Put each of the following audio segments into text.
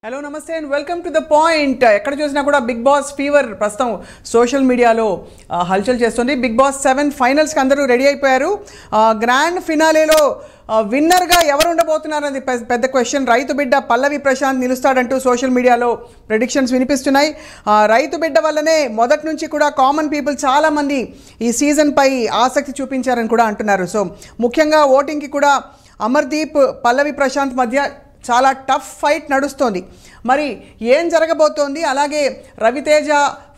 Hello నమస్తే and welcome to the point. ఎక్కడ చూసినా కూడా బిగ్ బాస్ ఫీవర్ ప్రస్తుతం సోషల్ మీడియాలో హల్చల్ చేస్తుంది. బిగ్ బాస్ 7 ఫైనల్స్కి అందరూ రెడీ అయిపోయారు. గ్రాండ్ ఫినాలేలో విన్నర్గా ఎవరు ఉండబోతున్నారు అనేది పెద్ద క్వశ్చన్. రైతు బిడ్డ పల్లవి ప్రశాంత్ నిలుస్తాడంటూ సోషల్ మీడియాలో ప్రెడిక్షన్స్ వినిపిస్తున్నాయి. రైతు బిడ్డ వల్లనే మొదటి నుంచి కూడా కామన్ పీపుల్ చాలామంది ఈ సీజన్పై ఆసక్తి చూపించారని కూడా అంటున్నారు. సో ముఖ్యంగా ఓటింగ్కి కూడా అమర్దీప్ పల్లవి ప్రశాంత్ మధ్య చాలా టఫ్ ఫైట్ నడుస్తోంది. మరి ఏం జరగబోతోంది? అలాగే రవితేజ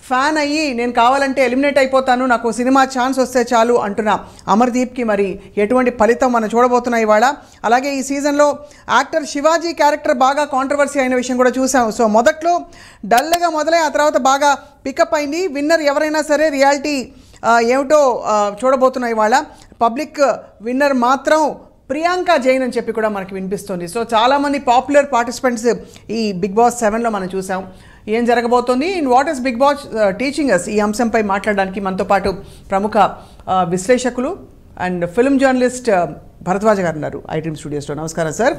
ఫ్యాన్ అయ్యి నేను కావాలంటే ఎలిమినేట్ అయిపోతాను, నాకు సినిమా ఛాన్స్ వస్తే చాలు అంటున్న అమర్దీప్కి మరి ఎటువంటి ఫలితం మనం చూడబోతున్నాం ఇవాళ. అలాగే ఈ సీజన్లో యాక్టర్ శివాజీ క్యారెక్టర్ బాగా కాంట్రవర్సీ అయిన విషయం కూడా చూసాం. సో మొదట్లో డల్గా మొదలై ఆ తర్వాత బాగా పికప్ అయింది. విన్నర్ ఎవరైనా సరే రియాలిటీ ఏమిటో చూడబోతున్నాం ఇవాళ. పబ్లిక్ విన్నర్ మాత్రం ప్రియాంక జైన్ అని చెప్పి కూడా మనకి వినిపిస్తుంది. సో చాలామంది పాపులర్ పార్టిసిపెంట్స్ ఈ బిగ్ బాస్ 7లో మనం చూసాం. ఏం జరగబోతోంది, in what is Bigg Boss teaching us, ఈ అంశంపై మాట్లాడడానికి మనతో పాటు ప్రముఖ విశ్లేషకులు అండ్ ఫిల్మ్ జర్నలిస్ట్ భరద్వాజ్ గారు ఉన్నారు ఐడ్రీమ్ స్టూడియోస్లో. నమస్కారం సార్.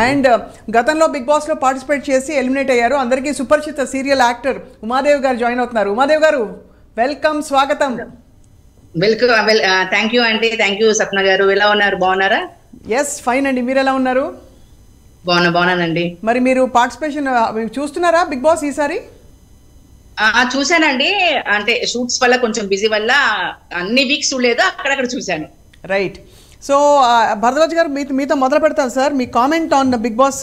అండ్ గతంలో బిగ్ బాస్లో పార్టిసిపేట్ చేసి ఎలిమినేట్ అయ్యారు, అందరికీ సుపరిచిత సీరియల్ యాక్టర్ ఉమాదేవి గారు జాయిన్ అవుతున్నారు. ఉమాదేవి గారు వెల్కమ్, స్వాగతం. వెల్కమ్. థ్యాంక్ యూ అండి. థ్యాంక్ యూ సప్న గారు. ఎలా ఉన్నారు? బాగున్నారా? ఎస్ ఫైన్ అండి, మీరు ఎలా ఉన్నారు? బాగున్నానండి. మరి మీరు పార్టిసిపేషన్ చూస్తున్నారా బిగ్ బాస్ ఈసారి? చూసానండి. అంటే షూట్స్ వల్ల కొంచెం బిజీ వల్ల అన్ని వీక్స్ చూడలేదు, అక్కడక్కడ చూశాను. రైట్. సో భరద్వాజ్ గారు మీతో మొదలు పెడతాను సార్. మీ comment on Bigg Boss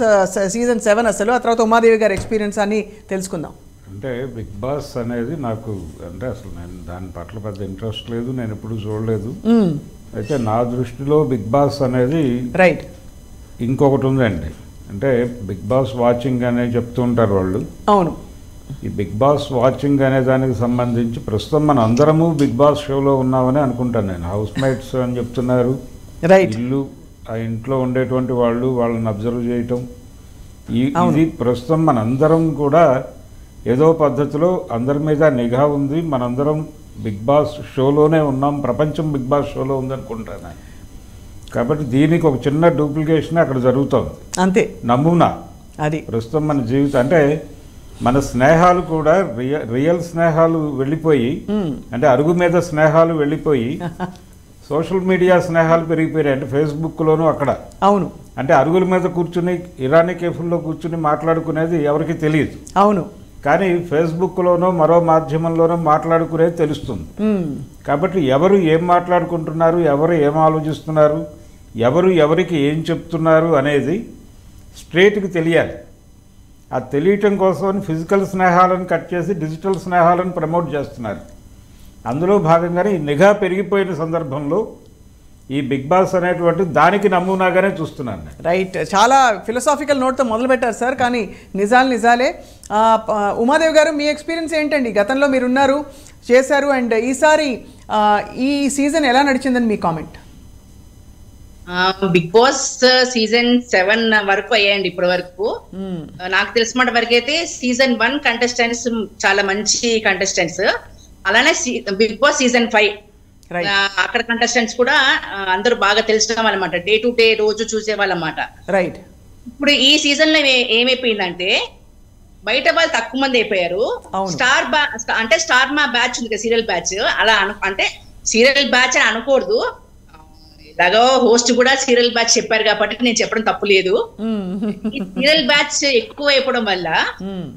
season 7 అసలు, ఆ తర్వాత ఉమాదేవి గారి ఎక్స్పీరియన్స్ అని తెలుసుకుందాం. అంటే బిగ్ బాస్ అనేది నాకు అంటే అసలు నేను దాని పట్ల పెద్ద ఇంట్రెస్ట్ లేదు, నేను ఎప్పుడు చూడలేదు. అయితే నా దృష్టిలో బిగ్ బాస్ అనేది రైట్ ఇంకొకటి ఉందండి. అంటే బిగ్ బాస్ వాచింగ్ అనే చెప్తూ ఉంటారు వాళ్ళు. అవును. ఈ బిగ్ బాస్ వాచింగ్ అనే దానికి సంబంధించి ప్రస్తుతం మన అందరము బిగ్ బాస్ షోలో ఉన్నామని అనుకుంటాను నేను. హౌస్ మేట్స్ అని చెప్తున్నారు. రైట్. ఇల్లు, ఆ ఇంట్లో ఉండేటువంటి వాళ్ళు, వాళ్ళని అబ్జర్వ్ చేయటం, ఇది ప్రస్తుతం మనందరం కూడా ఏదో పద్ధతిలో అందరి మీద నిఘా ఉంది. మనందరం బిగ్ బాస్ షోలోనే ఉన్నాం, ప్రపంచం బిగ్ బాస్ షోలో ఉందనుకుంటాను. కాబట్టి దీనికి ఒక చిన్న డూప్లికేషన్ అక్కడ జరుగుతుంది అంతే, నమూనా. అది ప్రస్తుతం మన జీవితం అంటే మన స్నేహాలు కూడా రియల్ స్నేహాలు వెళ్ళిపోయి, అంటే అరుగు మీద స్నేహాలు వెళ్ళిపోయి సోషల్ మీడియా స్నేహాలు పెరిగిపోయాయి. అంటే ఫేస్బుక్లోనూ అక్కడ. అవును. అంటే అరుగుల మీద కూర్చుని ఇరానీ కేఫ్ల్లో కూర్చుని మాట్లాడుకునేది ఎవరికి తెలియదు. అవును. కానీ ఫేస్బుక్లోనో మరో మాధ్యమంలోనో మాట్లాడుకునేది తెలుస్తుంది. కాబట్టి ఎవరు ఏం మాట్లాడుకుంటున్నారు, ఎవరు ఏం ఆలోచిస్తున్నారు, ఎవరు ఎవరికి ఏం చెప్తున్నారు అనేది స్ట్రేట్కి తెలియాలి. అది తెలియటం కోసం ఫిజికల్ స్నేహాలను కట్ చేసి డిజిటల్ స్నేహాలను ప్రమోట్ చేస్తున్నారు. అందులో భాగంగానే ఈ నిఘా పెరిగిపోయిన సందర్భంలో ఈ బిగ్ బాస్ అనేటువంటి దానికి నమూనాగానే చూస్తున్నాను. రైట్. చాలా ఫిలసాఫికల్ నోట్తో మొదలు పెట్టారు సార్, కానీ నిజాలే. ఉమాదేవి గారు, మీ ఎక్స్పీరియన్స్ ఏంటండి? గతంలో మీరు ఉన్నారు, చేశారు, అండ్ ఈసారి ఈ సీజన్ ఎలా నడిచిందని మీ కామెంట్? బిగ్ బాస్ సీజన్ 7 వరకు అయ్యాయండి ఇప్పటి వరకు. నాకు తెలిసిన వరకు అయితే సీజన్ 1 కంటెస్టెంట్స్ చాలా మంచి కంటెస్టెంట్స్. అలానే బిగ్ బాస్ సీజన్ 5 అక్కడ కంటెస్టెంట్స్ కూడా అందరూ బాగా తెలిసిన వాళ్ళమాట, డే టు డే రోజు చూసే వాళ్ళమాట. రైట్. ఇప్పుడు ఈ సీజన్ లో ఏమైపోయిందంటే బయట వాళ్ళు తక్కువ మంది అయిపోయారు. స్టార్ మా బ్యాచ్ ఉంది కదా, సీరియల్ బ్యాచ్. అలా అంటే సీరియల్ బ్యాచ్ అని అనకూడదు, ఇలాగో హోస్ట్ కూడా సీరియల్ బ్యాచ్ చెప్పారు కాబట్టి నేను చెప్పడం తప్పు లేదు. ఈ సీరియల్ బ్యాచ్ ఎక్కువ అయిపోవడం వల్ల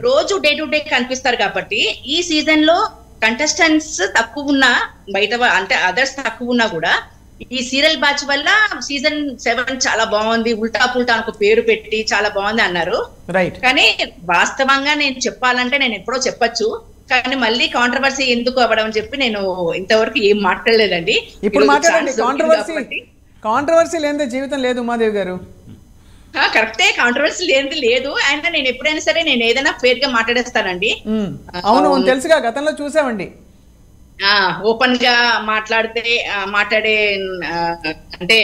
రోజు డే టు డే కనిపిస్తారు కాబట్టి ఈ సీజన్ లో కంటెస్టెంట్స్ తక్కువ ఉన్నా, బయట అంటే అదర్స్ తక్కువ ఉన్నా కూడా ఈ సీరియల్ బ్యాచ్ వల్ల సీజన్ 7 చాలా బాగుంది, ఉల్టా పుల్టా అనుకో పేరు పెట్టి చాలా బాగుంది అన్నారు. రైట్. కానీ వాస్తవంగా నేను చెప్పాలంటే నేను ఎప్పుడో చెప్పొచ్చు, కానీ మళ్ళీ కాంట్రవర్సీ ఎందుకు అవ్వడం అని చెప్పి నేను ఇంతవరకు ఏం మాట్లాడలేదండి. ఇప్పుడు మాట్లాడండి. కాంట్రవర్సీ లేనిదే జీవితం లేదు ఉమాదేవి గారు. కరెక్టే, కాంట్రవర్సీ లేదు. అండ్ నేను ఎప్పుడైనా సరే నేను ఏదైనా ఫేర్ గా మాట్లాడేస్తానండి. అవును, తెలుసుగా, గతంలో చూసామండి. ఓపెన్ గా మాట్లాడే అంటే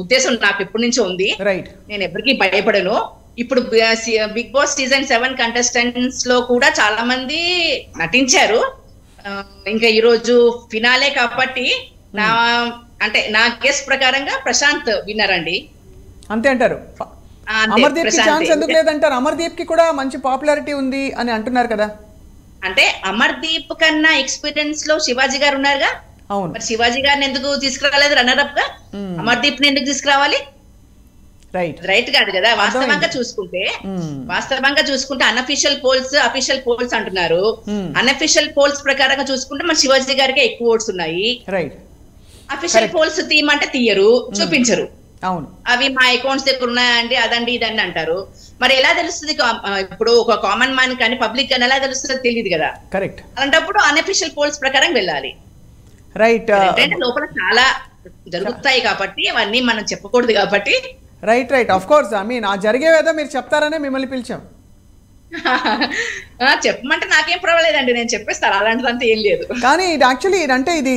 ఉద్దేశం నాకు ఎప్పటి నుంచో ఉంది. రైట్. నేను ఎవరికి భయపడను. ఇప్పుడు బిగ్ బాస్ సీజన్ 7 కంటెస్టెంట్స్ లో కూడా చాలా మంది నటించారు. ఇంకా ఈ రోజు ఫినాలే కాబట్టి అంటే నా గెస్ ప్రకారంగా ప్రశాంత్ విన్నర్ అండి. అంతే అంటారు. అంతే, అమర్దీప్ కి ప్రశాంతే. ఛాన్స్ ఎందుకు లేదంటారు? అమర్దీప్ కి కూడా మంచి పాపులారిటీ ఉంది అని అంటున్నారు కదా. అంటే అమర్దీప్ కన్నా ఎక్స్పీరియన్స్ లో శివాజీ గారు ఉన్నారుగా. అవును. మరి శివాజీ గారిని ఎందుకు తీసుకురాలేదు రన్నర్ అప్ గా? అమర్దీప్ ని ఎందుకు తీసుకురావాలి? రైట్ కాదు కదా. వాస్తవంగా చూసుకుంటే అన్అఫీషియల్ పోల్స్ అఫీషియల్ పోల్స్ అంటున్నారు. అన్అఫీషియల్ పోల్స్ ప్రకారంగా చూసుకుంటే మన శివాజీ గారికి ఎక్కువ ఓట్స్ ఉన్నాయి. అఫీషియల్ పోల్స్ తీయమంటే తీయరు, చూపించరు. అవును, అవి మా అకౌంట్స్ దగ్గర ఉన్నాయండి, అదండి ఇదండి అంటారు. మరి ఎలా తెలుస్తుంది? ఇప్పుడు ఒక కామన్ మ్యాన్ కానీ పబ్లిక్ కానీ ఎలా తెలుస్తుందో తెలియదు కదా. కరెక్ట్. అలాంటప్పుడు అన్అఫీషియల్ పోల్స్ ప్రకారం వెళ్ళాలి. రైట్. లోపల చాలా జరుగుతాయి కాబట్టి అవన్నీ మనం చెప్పకూడదు కాబట్టి. Right of course. I mean ఆ జరిగేవేదో మీరు చెప్తారనే మిమ్మల్ని పిలిచాం. చెప్పమంటే నాకేం పర్వాలేదండి, నేను చెప్పేస్తాను, అలాంటిదంతా ఏం లేదు. కానీ ఇది యాక్చువల్లీ అంటే ఇది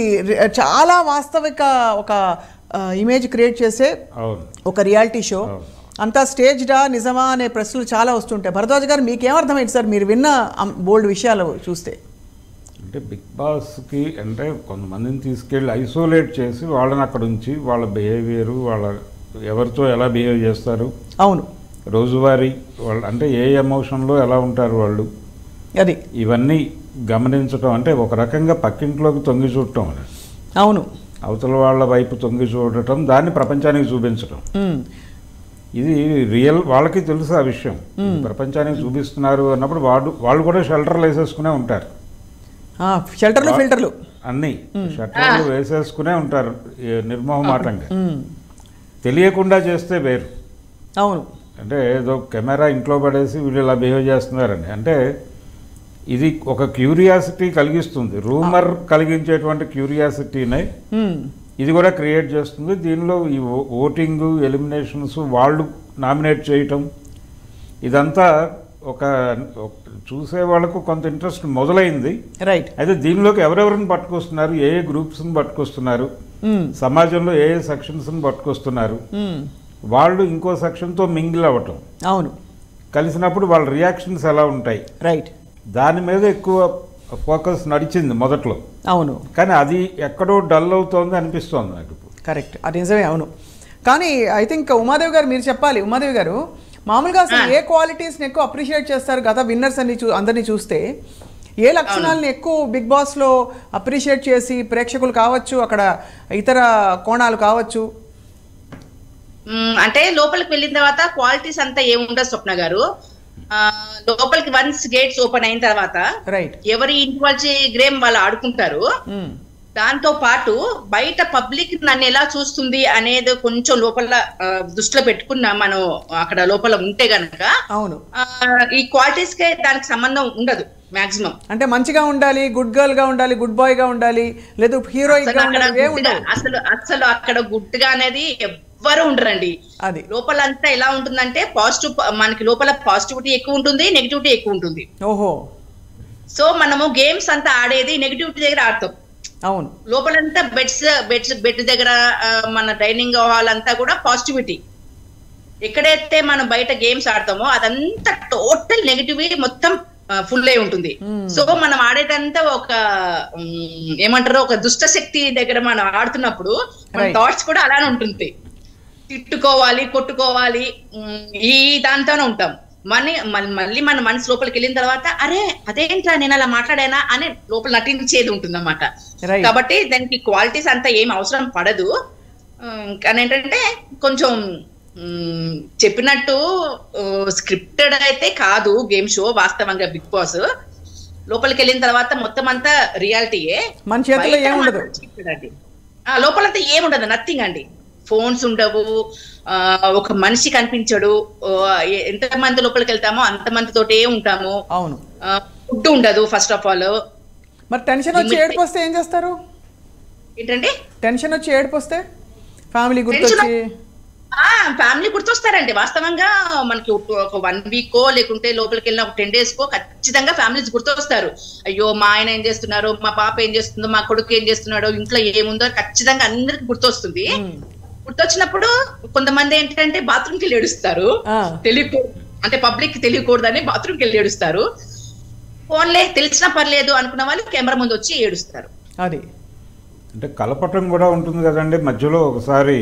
చాలా వాస్తవిక ఒక ఇమేజ్ క్రియేట్ చేసే ఒక రియాలిటీ షో. అంతా స్టేజ్డా నిజమా అనే ప్రశ్నలు చాలా వస్తుంటాయి. భరద్వాజ్ గారు మీకేమర్థమైంది సార్ మీరు విన్న బోల్డ్ విషయాలు చూస్తే? అంటే బిగ్ బాస్కి అంటే కొంతమందిని తీసుకెళ్ళి ఐసోలేట్ చేసి వాళ్ళని అక్కడ ఉంచి వాళ్ళ బిహేవియరు, వాళ్ళ ఎవరితో ఎలా బిహేవ్ చేస్తారు, అవును, రోజువారీ వాళ్ళు అంటే ఏ ఎమోషన్లో ఎలా ఉంటారు వాళ్ళు, అది ఇవన్నీ గమనించడం అంటే ఒక రకంగా పక్కింట్లోకి తొంగి చూడటం. అవును, అవతల వాళ్ళ వైపు తొంగి చూడటం, దాన్ని ప్రపంచానికి చూపించడం. ఇది రియల్, వాళ్ళకి తెలుసు ఆ విషయం. ప్రపంచానికి చూపిస్తున్నారు అన్నప్పుడు వాళ్ళు కూడా షెల్టర్లు వేసేసుకునే ఉంటారు. షెల్టర్లు ఫిల్టర్లు అన్నీ షెల్టర్లు వేసేసుకునే ఉంటారు నిర్మోహమాటంగా. తెలియకుండా చేస్తే వేరు. అవును, అంటే ఏదో కెమెరా ఇంట్లో పడేసి వీళ్ళు ఇలా బిహేవ్ చేస్తున్నారని అంటే ఇది ఒక క్యూరియాసిటీ కలిగిస్తుంది. రూమర్ కలిగించేటువంటి క్యూరియాసిటీనే ఇది కూడా క్రియేట్ చేస్తుంది. దీనిలో ఈ ఓటింగ్, ఎలిమినేషన్స్, వాళ్ళు నామినేట్ చేయటం, ఇదంతా ఒక చూసే వాళ్ళకు కొంత ఇంట్రెస్ట్ మొదలైంది. రైట్. అయితే దీనిలోకి ఎవరెవరిని పట్టుకొస్తున్నారు, ఏ ఏ గ్రూప్స్ని పట్టుకొస్తున్నారు, సమాజంలో ఏ ఏ సెక్షన్స్ని పట్టుకొస్తున్నారు, వాళ్ళు ఇంకో సెక్షన్తో మింగిల్ అవ్వటం, అవును, కలిసినప్పుడు వాళ్ళ రియాక్షన్స్ ఎలా ఉంటాయి, రైట్, దాని మీద ఎక్కువ ఫోకస్ నడిచింది మొదట్లో. అవును, కానీ అది ఎక్కడో డల్ అవుతోంది అనిపిస్తోంది నాకు. కరెక్ట్, అది నిజమే. అవును. కానీ ఐ థింక్ ఉమాదేవి గారు మీరు చెప్పాలి. ఉమాదేవి గారు మామూలుగా అసలు ఏ క్వాలిటీస్ని ఎక్కువ అప్రిషియేట్ చేస్తారు గత విన్నర్స్ అందరినీ చూస్తే? ఏ లక్షణాలను ఎక్కువ బిగ్ బాస్లో అప్రిషియేట్ చేసి ప్రేక్షకులు కావచ్చు, అక్కడ ఇతర కోణాలు కావచ్చు? అంటే లోపలికి వెళ్ళిన తర్వాత క్వాలిటీస్ అంతా ఏముండదు స్వప్న గారు. లోపలికి వన్స్ గేట్స్ ఓపెన్ అయిన తర్వాత ఎవరి ఇంటి గేమ్ వాళ్ళు ఆడుకుంటారు. దాంతో పాటు బయట పబ్లిక్ నన్ను ఎలా చూస్తుంది అనేది కొంచెం లోపల దృష్టిలో పెట్టుకున్నా మనం అక్కడ లోపల ఉంటే గనక అవును ఈ క్వాలిటీస్ కే దానికి సంబంధం ఉండదు మాక్సిమం. అంటే మంచిగా ఉండాలి, గుడ్ గర్ల్ గా ఉండాలి, గుడ్ బాయ్ గా ఉండాలి, లేదు హీరోయిన్ గా ఉండాలి. అసలు అక్కడ గుడ్ గా అనేది ఎవ్వరు ఉండరండి. అది లోపలంతా ఎలా ఉంటుందంటే పాజిటివ్, మనకి లోపల పాజిటివిటీ ఎక్కువ ఉంటుంది, నెగిటివిటీ ఎక్కువ ఉంటుంది. ఓహో. సో మనము గేమ్స్ అంతా ఆడేది నెగిటివిటీ దగ్గర ఆడతాం. అవును. లోపలంతా బెడ్ దగ్గర మన డైనింగ్ హాల్ అంతా కూడా పాజిటివిటీ. ఎక్కడైతే మనం బయట గేమ్స్ ఆడతామో అదంతా టోటల్ నెగిటివిటీ మొత్తం ఫుల్ అయి ఉంటుంది. సో మనం ఆడేదంతా ఒక ఏమంటారు, ఒక దుష్ట శక్తి దగ్గర మనం ఆడుతున్నప్పుడు మన థాట్స్ కూడా అలానే ఉంటుంది. తిట్టుకోవాలి, కొట్టుకోవాలి, ఈ దాంతోనే ఉంటాం. మళ్ళీ మన మనసు లోపలికి వెళ్ళిన తర్వాత అరే అదేంట్రా నేను అలా మాట్లాడానా అని లోపల నటించేది ఉంటుంది అన్నమాట. కాబట్టి దానికి క్వాలిటీస్ అంతా ఏం అవసరం పడదు. కానీ ఏంటంటే కొంచెం చెప్పినట్టు స్క్రిప్టెడ్ అయితే కాదు గేమ్ షో. వాస్తవంగా బిగ్ బాస్ లోపలికి వెళ్ళిన తర్వాత మొత్తం అంతా రియాలిటీయే. మన చేతిలో ఏముండదు, లోపలంతా ఏముండదు, నథింగ్ అండి. ఫోన్స్ ఉండవు, ఒక మనిషి కనిపించడు, ఎంతమంది లోపలికి వెళ్తామో అంతమంది తోటే ఉంటాము. అవును. ఫుడ్ ఉండదు ఫస్ట్ ఆఫ్ ఆల్. మరి టెన్షన్ వచ్చి ఏడుపు వస్తే ఏం చేస్తారు? ఏంటండి టెన్షన్ వచ్చి ఏడుపు వస్తే? ఫ్యామిలీ గుర్తొచ్చి? ఫ్యామిలీ గుర్తొస్తారండి. వాస్తవంగా మనకి ఒక 1 వీక్ లేకుంటే లోపలికి వెళ్ళిన ఒక 10 days ఖచ్చితంగా ఫ్యామిలీస్ గుర్తొస్తారు. అయ్యో మా ఆయన ఏం చేస్తున్నారు, మా పాప ఏం చేస్తుందో, మా కొడుకు ఏం చేస్తున్నాడో, ఇంట్లో ఏముందో ఖచ్చితంగా అందరికి గుర్తొస్తుంది. గుర్తొచ్చినప్పుడు కొంతమంది ఏంటంటే బాత్రూమ్కి వెళ్ళి ఏడుస్తారు. అంటే పబ్లిక్ తెలియకూడదని బాత్రూమ్కి వెళ్ళి ఏడుస్తారు. ఫోన్లే తెలిసినా పర్లేదు అనుకున్న వాళ్ళు కెమెరా ముందు వచ్చి ఏడుస్తారు. అది అంటే కలపటం కూడా ఉంటుంది కదండి. మధ్యలో ఒకసారి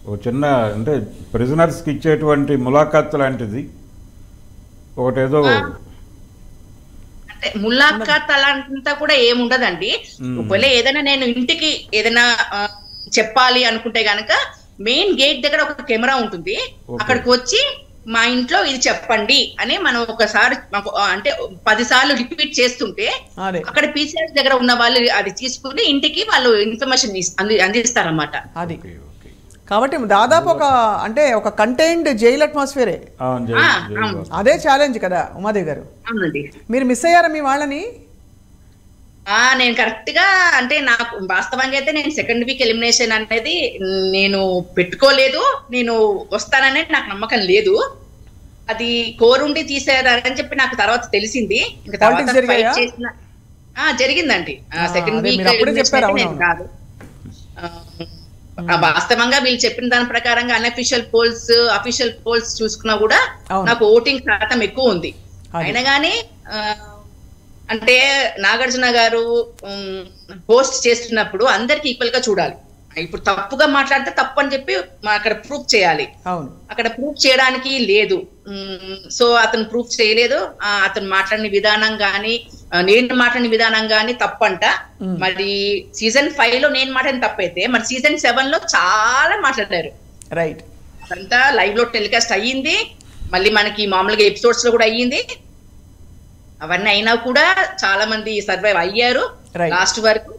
ఒక చిన్న అంటే ప్రిజనర్స్కి ఇచ్చేటువంటి ములాఖాత్ లాంటిది ఒకటేదో అంటే ములాఖాత్ అలాంతా కూడా ఏముండదండి. ఒకవేళ ఏదైనా నేను ఇంటికి ఏదైనా చెప్పాలి అనుకుంటే గనక మెయిన్ గేట్ దగ్గర ఒక కెమెరా ఉంటుంది. అక్కడికి వచ్చి మా ఇంట్లో ఇది చెప్పండి అని మనం ఒకసారి అంటే 10 సార్లు రిపీట్ చేస్తుంటే అక్కడ పీసీఆర్ దగ్గర ఉన్న వాళ్ళు అది తీసుకుని ఇంటికి వాళ్ళు ఇన్ఫర్మేషన్ అందిస్తారన్నమాట. అది కాబట్టి దాదాపు ఒక కంటైన్డ్ జైల్ అట్మాస్ఫియరే. అదే ఛాలెంజ్ కదా ఉమాదేవి గారు. అవునండి. మీరు మిస్ అయ్యారా మీ వాళ్ళని? నేను కరెక్ట్ గా అంటే నాకు వాస్తవంగా అయితే నేను సెకండ్ వీక్ ఎలిమినేషన్ అనేది నేను పెట్టుకోలేదు. నేను వస్తాననే నాకు నమ్మకం లేదు. అది కోరుండి తీసేయాలని చెప్పి నాకు తర్వాత తెలిసింది. ఇంకా తర్వాత ఫైట్ చేసిన జరిగిందండి. సెకండ్ వీక్ నేను కాదు. వాస్తవంగా వీళ్ళు చెప్పిన దాని ప్రకారంగా అన్అఫీషియల్ పోల్స్ అఫీషియల్ పోల్స్ చూసుకున్నా కూడా నాకు ఓటింగ్ శాతం ఎక్కువ ఉంది. అయినా కానీ అంటే నాగార్జున గారు పోస్ట్ చేస్తున్నప్పుడు అందరికి ఈక్వల్ గా చూడాలి. ఇప్పుడు తప్పుగా మాట్లాడితే తప్పు అని చెప్పి అక్కడ ప్రూఫ్ చేయాలి. అక్కడ ప్రూఫ్ చేయడానికి లేదు. సో అతను ప్రూఫ్ చేయలేదు. అతను మాట్లాడిన విధానం గాని నేను మాట్లాడిన విధానం గాని తప్పంట. మరి సీజన్ 5 లో నేను మాట్లాడిన తప్పైతే మరి సీజన్ 7 లో చాలా మాట్లాడారు. రైట్. అదంతా లైవ్ లో టెలికాస్ట్ అయ్యింది. మళ్ళీ మనకి మామూలుగా ఎపిసోడ్స్ లో కూడా అయ్యింది. అవన్నీ అయినా కూడా చాలా మంది సర్వైవ్ అయ్యారు లాస్ట్ వరకు.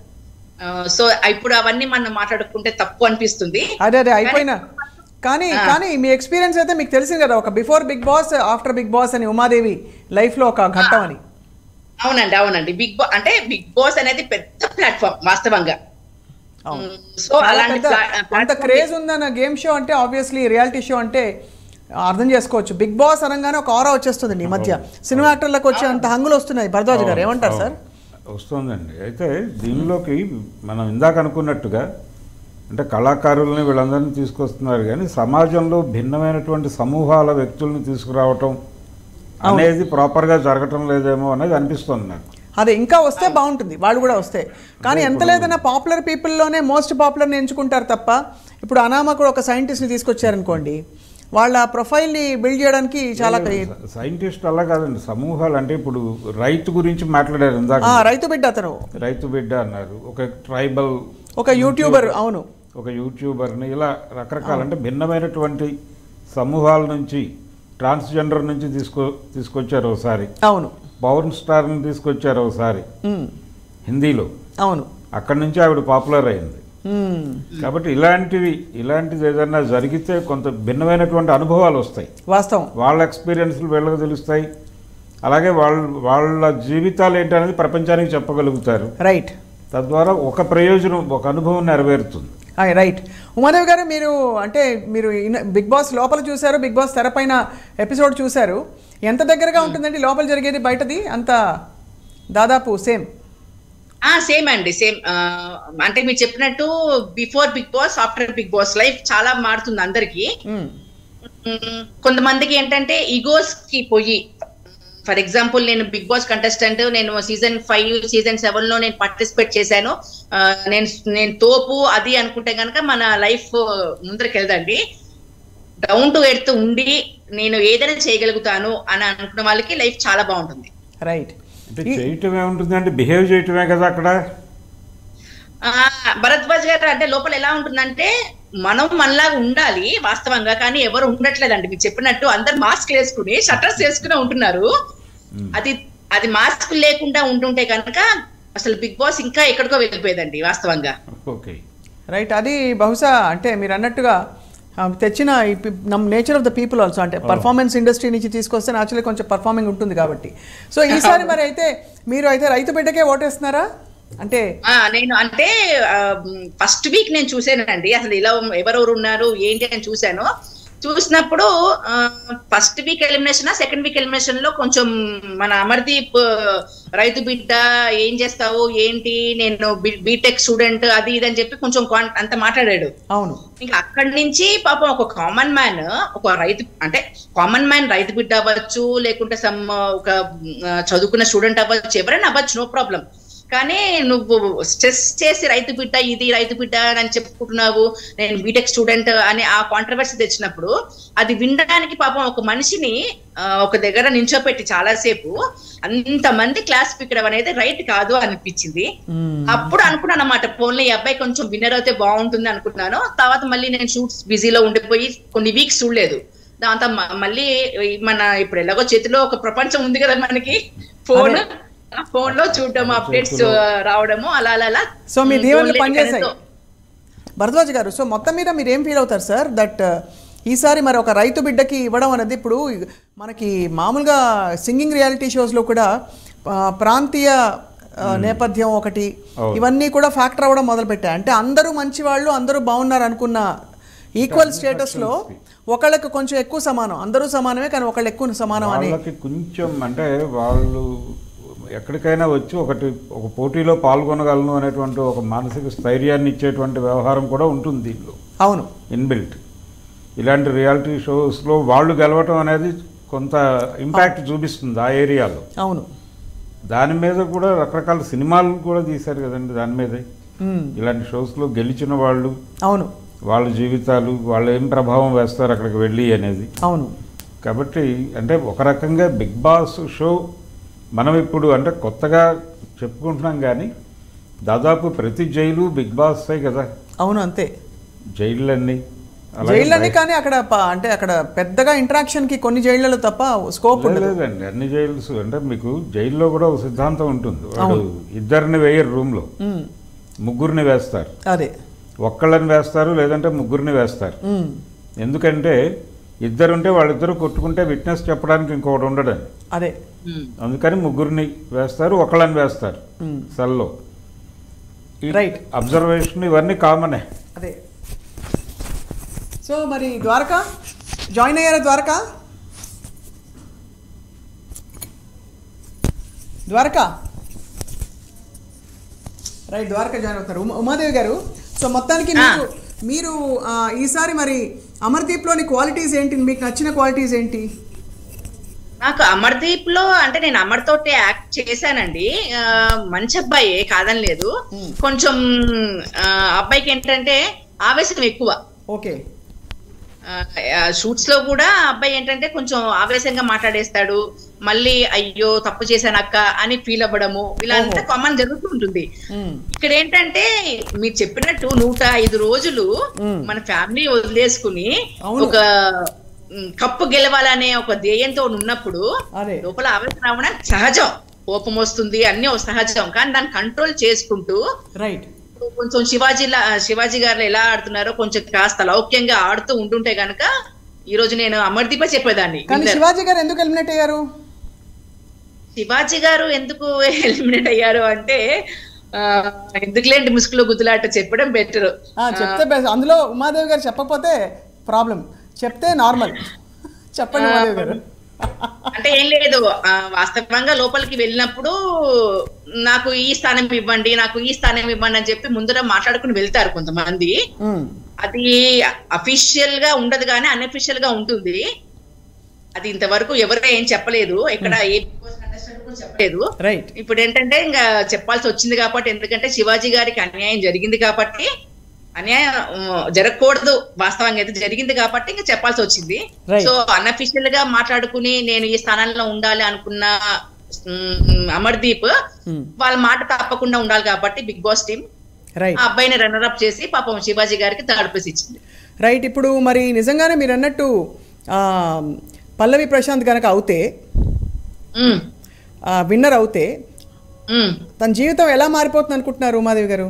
సో ఇప్పుడు అవన్నీ మనం మాట్లాడుకుంటే తప్పు అనిపిస్తుంది. అదే అయిపోయినా కానీ మీ ఎక్స్పీరియన్స్ అయితే మీకు తెలిసింది కదా, ఒక before Bigg Boss after Bigg Boss అని ఉమాదేవి లైఫ్ లో ఒక ఘట్టం అని. అవునండి. బిగ్ బాస్ అంటే బిగ్ బాస్ అనేది పెద్ద ప్లాట్ఫామ్ వాస్తవంగా. సో అంత క్రేజ్ ఉందన్న గేమ్ షో అంటే ఆబ్వియస్లీ రియాలిటీ షో అంటే అర్థం చేసుకోవచ్చు. బిగ్ బాస్ అనగానే ఒక ఆరా వచ్చేస్తుంది. ఈ మధ్య సినిమా యాక్టర్లకు వచ్చే అంత హంగులు వస్తున్నాయి. భరద్వాజ్ గారు ఏమంటారు సార్? వస్తుందండి. అయితే దీనిలోకి మనం ఇందాక అనుకున్నట్టుగా అంటే కళాకారుల్ని వీళ్ళందరినీ తీసుకొస్తున్నారు, కానీ సమాజంలో భిన్నమైనటువంటి సమూహాల వ్యక్తుల్ని తీసుకురావటం అనేది ప్రాపర్గా జరగటం లేదేమో అనేది అనిపిస్తుంది నాకు. అదే ఇంకా వస్తే బాగుంటుంది, వాళ్ళు కూడా వస్తే. కానీ ఎంత లేదన్నా పాపులర్ పీపుల్లోనే మోస్ట్ పాపులర్ని ఎంచుకుంటారు తప్ప, ఇప్పుడు అనామ కూడా ఒక సైంటిస్ట్ని తీసుకొచ్చారనుకోండి, వాళ్ళ ప్రొఫైల్ని బిల్డ్ చేయడానికి చాలా సైంటిస్ట్ అలా కాదండి, సమూహాలు. అంటే ఇప్పుడు రైతు గురించి మాట్లాడారు ఇందాక, రైతు బిడ్డ, అతను రైతు బిడ్డ అన్నారు. ఒక ట్రైబల్, ఒక యూట్యూబర్, అవును, ఒక యూట్యూబర్ని, ఇలా రకరకాల అంటే భిన్నమైనటువంటి సమూహాల నుంచి, ట్రాన్స్జెండర్ నుంచి తీసుకొచ్చారు ఒకసారి. అవును. పవర్ స్టార్ని తీసుకొచ్చారు ఒకసారి హిందీలో. అవును. అక్కడి నుంచి ఆవిడ పాపులర్ అయింది. కాబట్టి ఇలాంటిది ఏదైనా జరిగితే కొంత భిన్నమైనటువంటి అనుభవాలు వస్తాయి. వాస్తవం. వాళ్ళ ఎక్స్పీరియన్స్లు వీళ్ళకి తెలుస్తాయి. అలాగే వాళ్ళ జీవితాలు ఏంటనేది ప్రపంచానికి చెప్పగలుగుతారు. రైట్. తద్వారా ఒక ప్రయోజనం, ఒక అనుభవం నెరవేరుతుంది. రైట్. ఉమాదేవి గారు, మీరు బిగ్ బాస్ లోపల చూశారు, బిగ్ బాస్ తెరపైన ఎపిసోడ్ చూశారు. ఎంత దగ్గరగా ఉంటుందండి లోపల జరిగేది బయటది? అంత దాదాపు సేమ్? సేమ్ అండి, సేమ్. అంటే మీరు చెప్పినట్టు before Bigg Boss after Bigg Boss life చాలా మారుతుంది అందరికి. కొంతమందికి ఏంటంటే ఈగోస్ కి పోయి, ఫర్ ఎగ్జాంపుల్ నేను బిగ్ బాస్ కంటెస్టెంట్, నేను సీజన్ 5 సీజన్ 7 లో నేను పార్టిసిపేట్ చేశాను, నేను తోపు అది అనుకుంటే కనుక మన లైఫ్ ముందరికి వెళ్దండి. డౌన్ టు ఎర్త్ ఉండి నేను ఏదైనా చేయగలుగుతాను అని అనుకున్న వాళ్ళకి లైఫ్ చాలా బాగుంటుంది. రైట్. అంటే చేయటమే ఉంటుంది అంటే బిహేవ్ చేయటమే కదా అక్కడ. భరద్వాజ్ గారు, అంటే లోపల ఎలా ఉంటుందంటే మనం మనలాగా ఉండాలి వాస్తవంగా, కానీ ఎవరు ఉండట్లేదండి. మీరు చెప్పినట్టు అందరు మాస్క్ వేసుకుని షట్టర్స్ వేసుకుని ఉంటున్నారు. అది మాస్క్ లేకుండా ఉంటుంటే కనుక అసలు బిగ్ బాస్ ఇంకా ఎక్కడికో వెళ్ళిపోయేదండి వాస్తవంగా. Okay, right. అది బహుశా అంటే మీరు అన్నట్టుగా తెచ్చిన nature of the people also, అంటే పర్ఫార్మెన్స్ ఇండస్ట్రీ నుంచి తీసుకొస్తే న్యాచురల్లీ కొంచెం పర్ఫార్మింగ్ ఉంటుంది కాబట్టి. సో ఈసారి మరి అయితే మీరు అయితే రైతు బిడ్డకే ఓటేస్తున్నారా? అంటే నేను అంటే ఫస్ట్ వీక్ నేను చూసానండి, అసలు ఇలా ఎవరెవరు ఉన్నారు ఏంటి అని చూసినప్పుడు first week elimination second week elimination లో కొంచెం మన అమర్దీప్ రైతు బిడ్డ ఏం చేస్తావు ఏంటి, నేను బీటెక్ స్టూడెంట్ అది ఇది అని చెప్పి కొంచెం అంత మాట్లాడాడు. అవును. ఇంకా అక్కడి నుంచి పాపం ఒక కామన్ మ్యాన్, ఒక రైతు అంటే కామన్ మ్యాన్ రైతు బిడ్డ అవ్వచ్చు, లేకుంటే ఒక చదువుకున్న స్టూడెంట్ అవ్వచ్చు, ఎవరైనా అవ్వచ్చు, నో ప్రాబ్లం. కానీ నువ్వు స్ట్రెస్ చేసి రైతు బిడ్డ ఇది రైతు బిడ్డ అని చెప్పుకుంటున్నావు, నేను బీటెక్ స్టూడెంట్ అని ఆ కాంట్రవర్సీ తెచ్చినప్పుడు అది వినడానికి పాపం ఒక మనిషిని ఒక దగ్గర నించోపెట్టి చాలాసేపు అంతమంది క్లాస్ పీకడం అనేది రైట్ కాదు అనిపించింది. అప్పుడు అనుకున్నాను అన్నమాట, పోన్లే ఈ అబ్బాయి కొంచెం విన్నర్ అయితే బాగుంటుంది అనుకుంటున్నాను. తర్వాత మళ్ళీ నేను షూట్స్ బిజీలో ఉండిపోయి కొన్ని వీక్స్ చూడలేదు. దాంతో మళ్ళీ మన ఇప్పుడు ఎలాగో చేతిలో ఒక ప్రపంచం ఉంది కదా మనకి, ఫోన్ లో చూడటం, అప్డేట్స్ రావడము అలా అలా. సో మీ దీవెనలు పనిచేసాయి భరద్వాజ్ గారు. సో మొత్తం మీద మీరు ఏం ఫీల్ అవుతారు సార్ దట్ ఈసారి మరి ఒక రైతు బిడ్డకి ఇవ్వడం అనేది, ఇప్పుడు మనకి మామూలుగా సింగింగ్ రియాలిటీ షోస్లో కూడా ప్రాంతీయ నేపథ్యం ఒకటి ఇవన్నీ కూడా ఫ్యాక్టర్ అవ్వడం మొదలుపెట్టాయి. అంటే అందరూ మంచి వాళ్ళు, అందరూ బాగున్నారు అనుకున్న ఈక్వల్ స్టేటస్లో ఒకళ్ళకి కొంచెం ఎక్కువ సమానం, అందరూ సమానమే కానీ ఒకళ్ళు ఎక్కువ సమానం అని కొంచెం అంటే వాళ్ళు ఎక్కడికైనా వచ్చి ఒక పోటీలో పాల్గొనగలను అనేటువంటి ఒక మానసిక స్థైర్యాన్ని ఇచ్చేటువంటి వ్యవహారం కూడా ఉంటుంది దీనిలో. అవును, ఇన్బిల్ట్. ఇలాంటి రియాలిటీ షోస్లో వాళ్ళు గెలవటం అనేది కొంత ఇంపాక్ట్ చూపిస్తుంది ఆ ఏరియాలో. అవును, దాని మీద కూడా రకరకాల సినిమాలు కూడా తీశారు కదండి దాని మీదే. ఇలాంటి షోస్లో గెలిచిన వాళ్ళు, అవును, వాళ్ళ జీవితాలు, వాళ్ళు ఏం ప్రభావం వేస్తారు అక్కడికి వెళ్ళి అనేది. అవును. కాబట్టి అంటే ఒక రకంగా బిగ్ బాస్ షో మనం ఇప్పుడు అంటే కొత్తగా చెప్పుకుంటున్నాం కానీ దాదాపు ప్రతి జైలు బిగ్ బాస్ కదా. అవును, అంతే. జైళ్ళన్నీ కానీ అక్కడ అంటే అక్కడ పెద్దగా ఇంటరాక్షన్ కి కొన్ని జైళ్ళలో తప్ప స్కోప్ లేదండి. అన్ని జైల్స్ అంటే మీకు జైల్లో కూడా ఒక సిద్ధాంతం ఉంటుంది. వాడు ఇద్దరిని వేయరు రూమ్లో, ముగ్గురిని వేస్తారు. అదే, ఒక్కళ్ళని వేస్తారు లేదంటే ముగ్గురిని వేస్తారు. ఎందుకంటే ఇద్దరుంటే వాళ్ళిద్దరు కొట్టుకుంటే విట్నెస్ చెప్పడానికి ఇంకొకటి ఉండడని. అదే, అందుకని ముగ్గురిని వేస్తారు, ఒకళ్ళని వేస్తారు సెల్లో. రైట్, అబ్జర్వేషన్ ఇవన్నీ కామనే. అదే. సో మరి ద్వారకా జాయిన్ అయ్యారా? ద్వారకా రైట్, ద్వారకా జాయిన్ అవుతారు. ఉమాదేవి గారు, సో మొత్తానికి మీరు ఈసారి మరి అమర్దీప్లోని క్వాలిటీస్ ఏంటి, మీకు నచ్చిన క్వాలిటీస్ ఏంటి? నాకు అమర్దీప్ లో అంటే నేను అమర్ తోటి యాక్ట్ చేశానండి. మంచి అబ్బాయి కాదని లేదు, కొంచెం అబ్బాయికి ఏంటంటే ఆవేశం ఎక్కువ. ఓకే. షూట్స్ లో కూడా అబ్బాయి ఏంటంటే కొంచెం ఆవేశంగా మాట్లాడేస్తాడు, మళ్ళీ అయ్యో తప్పు చేశానక్క అని ఫీల్ అవ్వడము, ఇలా అంతా కామన్ జరుగుతూ ఉంటుంది. ఇక్కడ ఏంటంటే మీరు చెప్పినట్టు 105 రోజులు మన ఫ్యామిలీ వదిలేసుకుని ఒక కప్పు గెలవాలనే ఒక ధ్యేయంతో ఉన్నప్పుడు లోపల ఆవేశం రావడం సహజం, కోపం వస్తుంది, అన్ని సహజం. కానీ దాన్ని కంట్రోల్ చేసుకుంటూ రైట్ కొంచెం శివాజీ గారు ఎలా ఆడుతున్నారో కొంచెం కాస్త లౌక్యంగా ఆడుతూ ఉంటుంటే గనక ఈ రోజు నేను అమర్దీప చెప్పేదాన్ని. శివాజీ గారు ఎందుకు ఎలిమినేట్ అయ్యారు? శివాజీ గారు ఎందుకు ఎలిమినేట్ అయ్యారు అంటే ఎందుకులేంటి ముసుగులో గుద్దులాట చెప్పడం బెటర్. చెప్తే అందులో ఉమాదేవి గారు చెప్పకపోతే ప్రాబ్లం, చెప్తే నార్మల్. చెప్పండి ఉమాదేవి గారు. అంటే ఏం లేదు, వాస్తవంగా లోపలికి వెళ్ళినప్పుడు నాకు ఈ స్థానం ఇవ్వండి, నాకు ఈ స్థానం ఇవ్వండి అని చెప్పి ముందర మాట్లాడుకుని వెళ్తారు కొంతమంది. అది అఫీషియల్ గా ఉండదు కానీ అన్అఫీషియల్ గా ఉంటుంది. అది ఇంతవరకు ఎవరు ఏం చెప్పలేదు, ఎక్కడ ఏ చెప్పలేదు. ఇప్పుడు ఏంటంటే ఇంకా చెప్పాల్సి వచ్చింది కాబట్టి, ఎందుకంటే శివాజీ గారికి అన్యాయం జరిగింది కాబట్టి, అన్యాయం జరగకూడదు వాస్తవంగా అయితే జరిగింది కాబట్టి ఇంకా చెప్పాల్సి వచ్చింది. సో అన్అఫీషియల్ గా మాట్లాడుకుని నేను ఈ స్థానంలో ఉండాలి అనుకున్న అమర్దీప్ వాళ్ళ మాట తప్పకుండా ఉండాలి కాబట్టి బిగ్ బాస్ టీం ఆ అబ్బాయిని రన్నర్ అప్ చేసి పాపం శివాజీ గారికి థర్డ్ ప్లేస్ ఇచ్చింది. రైట్. ఇప్పుడు మరి నిజంగానే మీరు అన్నట్టు పల్లవి ప్రశాంత్ కనుక అవుతే, విన్నర్ అవుతే తన జీవితం ఎలా మారిపోతుంది అనుకుంటున్నారు ఉమాదేవి గారు?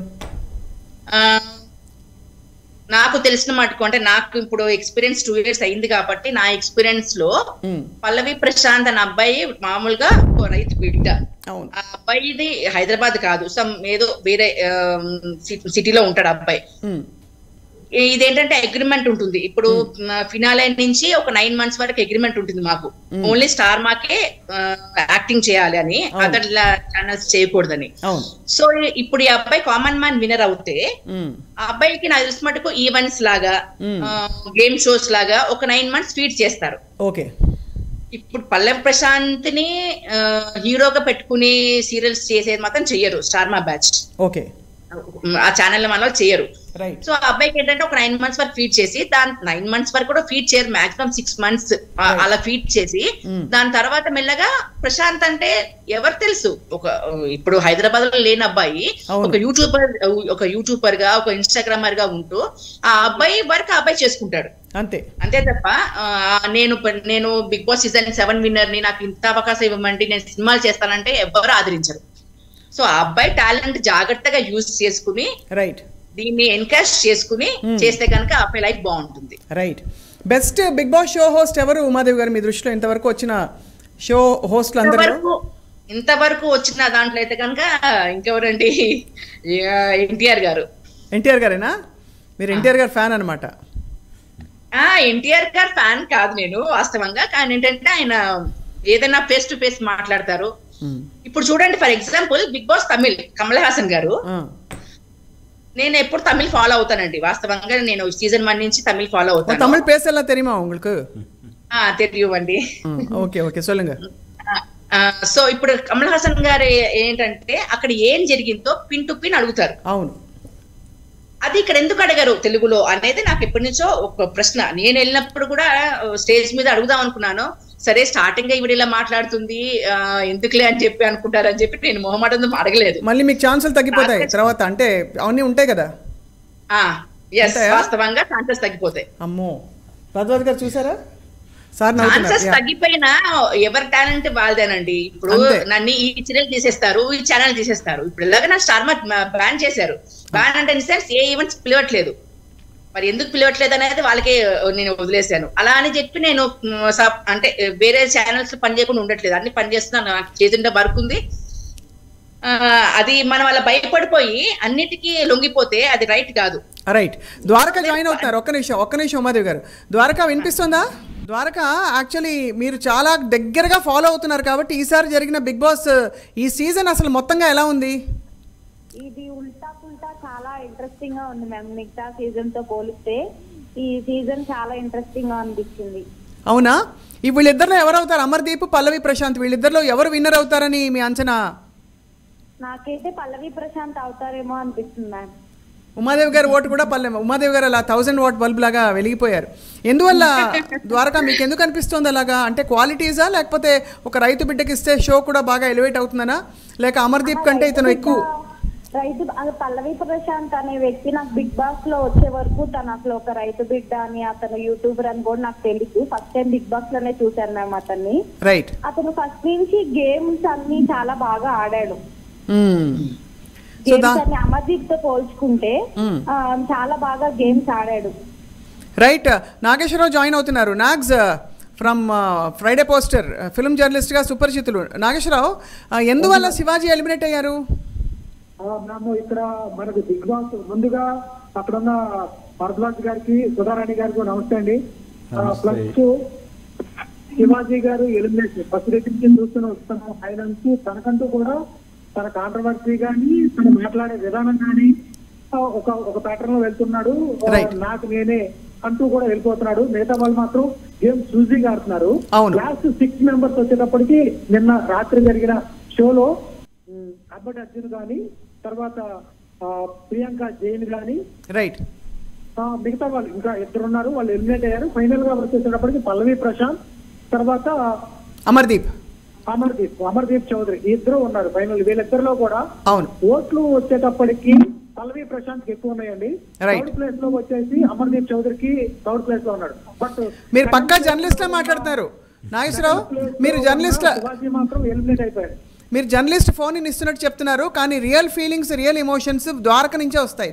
నాకు తెలిసిన మటుకు అంటే నాకు ఇప్పుడు ఎక్స్పీరియన్స్ 2 years అయింది కాబట్టి నా ఎక్స్పీరియన్స్ లో పల్లవి ప్రశాంత్ అనే అబ్బాయి మామూలుగా రైతు బిడ్డ. ఆ అబ్బాయిది హైదరాబాద్ కాదు, సమ్ ఏదో వేరే సిటీలో ఉంటాడు అబ్బాయి. ఇదేంటంటే అగ్రిమెంట్ ఉంటుంది. ఇప్పుడు ఫినాలే నుంచి ఒక 9 months వరకు అగ్రిమెంట్ ఉంటుంది మాకు. ఓన్లీ స్టార్ మాకే యాక్టింగ్ చేయాలి అని, అదర్ ఛానల్స్ చేయకూడదని. సో ఇప్పుడు ఈ అబ్బాయి కామన్ మ్యాన్ విన్నర్ అవుతే ఆ అబ్బాయికి నాకు తెలిసిన మటుకు ఈవెంట్స్ లాగా, గేమ్ షోస్ లాగా ఒక 9 months ఫీడ్ చేస్తారు. ఓకే. ఇప్పుడు పల్లవి ప్రశాంత్ ని హీరోగా పెట్టుకుని సీరియల్స్ చేసేది మాత్రం చెయ్యరు స్టార్ మా బ్యాచ్. ఓకే. ఆ ఛానల్ మన వాళ్ళు చేయరు. రైట్. సో ఆ అబ్బాయికి ఏంటంటే ఒక 9 months వరకు ఫీడ్ చేసి, దాని 9 months వరకు కూడా ఫీడ్ చేయరు, మాక్సిమం 6 months అలా ఫీడ్ చేసి దాని తర్వాత మెల్లగా ప్రశాంత్ అంటే ఎవరు తెలుసు, ఒక ఇప్పుడు హైదరాబాద్ లో లేని అబ్బాయి ఒక యూట్యూబర్ గా ఒక ఇన్స్టాగ్రామర్ గా ఉంటూ ఆ అబ్బాయి వర్క్ ఆ అబ్బాయి చేసుకుంటాడు అంతే తప్ప నేను బిగ్ బాస్ సీజన్ 7 విన్నర్ ని, నాకు ఇంత అవకాశం ఇవ్వమండి నేను సినిమాలు చేస్తానంటే ఎవరు ఆదరించరు. సో ఆ అబ్బాయి టాలెంట్ జాగ్రత్తగా యూజ్ చేసుకుని రైట్ దీన్ని ఎన్కరేజ్ చేసుకుని చేస్తే కనుక ఆ అబ్బాయి లైఫ్ బాగుంటుంది. Right. Best Bigg Boss show host ఎవరు ఉమాదేవి గారు మీ దృష్టిలో ఇంతవరకు వచ్చిన షో హోస్ట్లు అందరూ? ఇంతవరకు వచ్చిన దాంట్లో అయితే కనుక ఇంకెవరండి, ఎన్టీఆర్ గారు. ఎన్టీఆర్ గారేనా? మీరు ఎన్టీఆర్ గారు ఫ్యాన్ అనమాట? ఎన్టీఆర్ గారు ఫ్యాన్ కాదు నేను వాస్తవంగా, కానీ ఏంటంటే ఆయన ఏదైనా ఫేస్ టు ఫేస్ మాట్లాడతారు. ఇప్పుడు చూడండి for example Bigg Boss Tamil Kamal Haasan garu, నేను ఎప్పుడు తమిళ్ ఫాలో అవుతానండి వాస్తవంగా, నేను సీజన్ 1 నుంచి తమిళ్ ఫాలో అవుతాను. తమిళ్ பேசலாம் தெரியுமா உங்களுக்கு? తెలియవండి. ఓకే ఓకే சொல்லுங்க. సో ఇప్పుడు కమల్ హాసన్ గారు ఏంటంటే అక్కడ ఏం జరిగిందో పిన్ టు పిన్ అడుగుతారు. అవును. అది ఇక్కడ ఎందుకు అడగరు తెలుగులో అనేది నాకు ఎప్పటి నుంచో ఒక ప్రశ్న. నేను వెళ్ళినప్పుడు కూడా స్టేజ్ మీద అడుగుదాం అనుకున్నాను, సరే స్టార్టింగ్ ఈవిడ ఇలా మాట్లాడుతుంది ఎందుకులే అని చెప్పి అనుకుంటారని చెప్పి నేను మొహమాటంతో అడగలేదు. మళ్ళీ మీకు ఛాన్సులు తగ్గిపోతాయి తర్వాత, అంటే అవన్నీ ఉంటాయి కదా. వాస్తవంగా ఛాన్సెస్ తగ్గిపోతాయి. అమ్మో, భద్రాద్రి గారు చూసారా? ఛాన్సెస్ తగ్గిపోయినా ఎవరి టాలెంట్ వాళ్ళదేనండి. ఇప్పుడు నన్ను ఈ సీరియల్ తీసేస్తారు, ఈ ఛానల్ తీసేస్తారు. ఇప్పుడు ఇలాగ నా స్టార్ మార్ట్ బ్యాన్ చేశారు. బ్యాన్ అంటే ఇన్ సెన్స్ ఏ ఈవెంట్స్ పిలవట్లేదు. మరి ఎందుకు పిలవట్లేదు అనేది వాళ్ళకే నేను వదిలేశాను. అలా అని చెప్పి నేను అంటే వేరే ఛానల్స్ పని చేయకుండా ఉండట్లేదు, అన్ని పని చేస్తున్నాను. నాకు చేతుంటే వర్క్ ఉంది. అది మనం అలా భయపడిపోయి అన్నిటికీ లొంగిపోతే అది రైట్ కాదు. రైట్. ద్వారక జాయిన్ అవుతున్నారు. ఒక్క నిమిషం ఉమాదేవి గారు. ద్వారక వినిపిస్తుందా? ద్వారక, యాక్చువల్లీ మీరు చాలా దగ్గరగా ఫాలో అవుతున్నారు కాబట్టి ఈసారి జరిగిన బిగ్ బాస్ ఈ సీజన్ అసలు మొత్తంగా ఎలా ఉంది? ఇది ఉల్టా చాలా ఇంట్రెస్టింగ్ గా ఉంది మ్యామ్. మిగతా సీజన్ తో పోలిస్తే ఈ సీజన్ చాలా ఇంట్రెస్టింగ్ గా అనిపించింది. అవునా? ఈ వీళ్ళిద్దరిలో ఎవరు అవుతారు? అమర్దీప్, పల్లవి ప్రశాంత్, వీళ్ళిద్దరిలో ఎవరు విన్నర్ అవుతారని మీ అంచనా? నాకైతే పల్లవి ప్రశాంత్ అవుతారేమో అనిపిస్తుంది మ్యామ్. ఉమాదేవి గారి ఓటు కూడా ఉమాదేవి గారు అలా 1000 watt బల్బ్ లాగా వెలిగిపోయారు. ఎందువల్ల ద్వారకా, మీకు ఎందుకు అనిపిస్తుంది అలాగా? అంటే క్వాలిటీసా, లేకపోతే ఒక రైతు బిడ్డకి ఇస్తే షో కూడా బాగా ఎలివేట్ అవుతుందనా, లేక అమర్దీప్ కంటే ఇతను ఎక్కువ? రైతు పల్లవి ప్రశాంత్ అనే వ్యక్తి నాకు బిగ్ బాస్ లో వచ్చే వరకు తను అసలు ఒక రైతు బిడ్డ అని, అతను యూట్యూబర్ అని కూడా నాకు తెలియదు. ఫస్ట్ టైం బిగ్ బాస్ లోనే చూశాను మేము అతన్ని. రైట్. అతను ఫస్ట్ నుంచి గేమ్స్ అన్ని చాలా బాగా ఆడాడు. అమర్దీప్ తో పోల్చుకుంటే చాలా బాగా గేమ్స్ ఆడాడు. రైట్. నాగేశ్వరరావు జాయిన్ అవుతున్నారు. Nags from Friday poster, film journalist గా సుపరిచితులు. నాగేశ్వరరావు, ఎందువల్ల శివాజీ ఎలిమినేట్ అయ్యారు? మేము ఇక్కడ మనకు బిగ్ బాస్ ముందుగా అక్కడున్న భరద్వాజ్ గారికి, సుధారాణి గారికి నమస్తే అండి. ప్లస్ శివాజీ గారు ఎలిమినేషన్ ఫస్ట్ రేట్ నుంచి వస్తున్నాం. ఆయన నుంచి తనకంటూ కూడా తన కాంట్రవర్సీ కానీ తను మాట్లాడే విధానం కానీ ఒక ప్యాటర్న్ లో వెళ్తున్నాడు. నాకు నేనే అంటూ కూడా వెళ్ళిపోతున్నాడు. మిగతా వాళ్ళు మాత్రం గేమ్ చూసింగ్ ఆడుతున్నారు. లాస్ట్ 6 members వచ్చేటప్పటికి నిన్న రాత్రి జరిగిన షోలో అబ్బటి అర్జున్ గాని, తర్వాత ప్రియాంక జైన్ గాని, రైట్, మిగతా వాళ్ళు ఇంకా 2 ఉన్నారు. వాళ్ళు ఎలిమినేట్ అయ్యారు. ఫైనల్ గా వచ్చేటప్పటికి పల్లవి ప్రశాంత్, తర్వాత అమర్దీప్ చౌదరి ఇద్దరు ఉన్నారు ఫైనల్. వీళ్ళిద్దరిలో కూడా ఓట్లు వచ్చేటప్పటికి పల్లవి ప్రశాంత్ ఎక్కువ ఉన్నాయండి. థర్డ్ ప్లేస్ లో వచ్చేసి అమర్దీప్ చౌదరికి థర్డ్ ప్లేస్ లో ఉన్నాడు. బట్ మీరు పక్కా జర్నలిస్ట్ లా మాట్లాడుతున్నారు నాగేశ్వరరావు. మీరు జర్నలిస్ట్ మాత్రం ఎలిమినేట్ అయిపోయారు. మీరు జర్నలిస్ట్ ఫోన్ ఇస్తున్నట్టు చెప్తున్నారు, కానీ real feelings, real emotions Dwaraka నుంచే వస్తాయి.